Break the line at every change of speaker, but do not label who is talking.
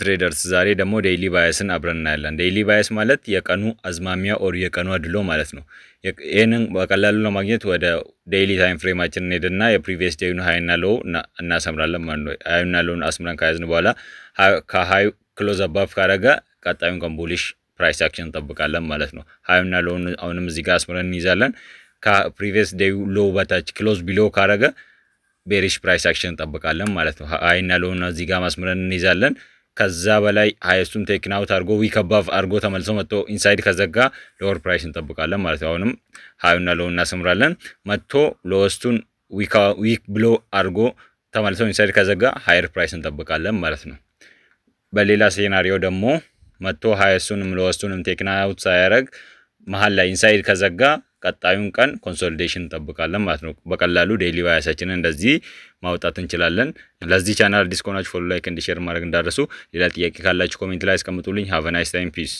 ትሬደርስ ዛሬ ደግሞ ዴይሊ ባያስን አብረን እናያለን። ዴይሊ ባያስ ማለት የቀኑ አዝማሚያ ኦር የቀኑ አድሎ ማለት ነው። ይሄንን በቀላሉ ለማግኘት ወደ ዴይሊ ታይም ፍሬማችን እንሄድና የፕሪቪየስ ዴዩን ሃይና ሎው እናሰምራለን ማለት ነው። ሃይና ሎውን አስምረን ከያዝን በኋላ ከሃይ ክሎዝ አባቭ ካረገ ቀጣዩን ቀን ቡሊሽ ፕራይስ አክሽን እንጠብቃለን ማለት ነው። ሃይና ሎውን አሁንም እዚህ ጋር አስምረን እንይዛለን። ከፕሪቪየስ ዴዩ ሎው በታች ክሎዝ ቢሎ ካረገ ቤሪሽ ፕራይስ አክሽን እንጠብቃለን ማለት ነው። ሃይና ሎውን እዚህ ጋር ማስምረን እንይዛለን። ከዛ በላይ ሃይስቱን ቴክን አውት አድርጎ ዊክ አባቭ አድርጎ ተመልሶ መጥቶ ኢንሳይድ ከዘጋ ሎወር ፕራይስ እንጠብቃለን ማለት ነው። አሁንም ሃዩና ሎው እናስምራለን። መጥቶ ሎወስቱን ዊክ ብሎ አድርጎ ተመልሶ ኢንሳይድ ከዘጋ ሃየር ፕራይስ እንጠብቃለን ማለት ነው። በሌላ ሴናሪዮ ደግሞ መጥቶ ሃይስቱንም ሎወስቱንም ቴክን አውት ሳያደርግ መሀል ላይ ኢንሳይድ ከዘጋ ቀጣዩን ቀን ኮንሶሊዴሽን እንጠብቃለን ማለት ነው። በቀላሉ ዴይሊ ባያሳችንን እንደዚህ ማውጣት እንችላለን። ለዚህ ቻናል አዲስ ከሆናችሁ ፎሎ፣ ላይክ፣ እንድ ሼር ማድረግ እንዳትረሱ። ሌላ ጥያቄ ካላችሁ ኮሜንት ላይ አስቀምጡልኝ። ሃቭ አ ናይስ ታይም ፒስ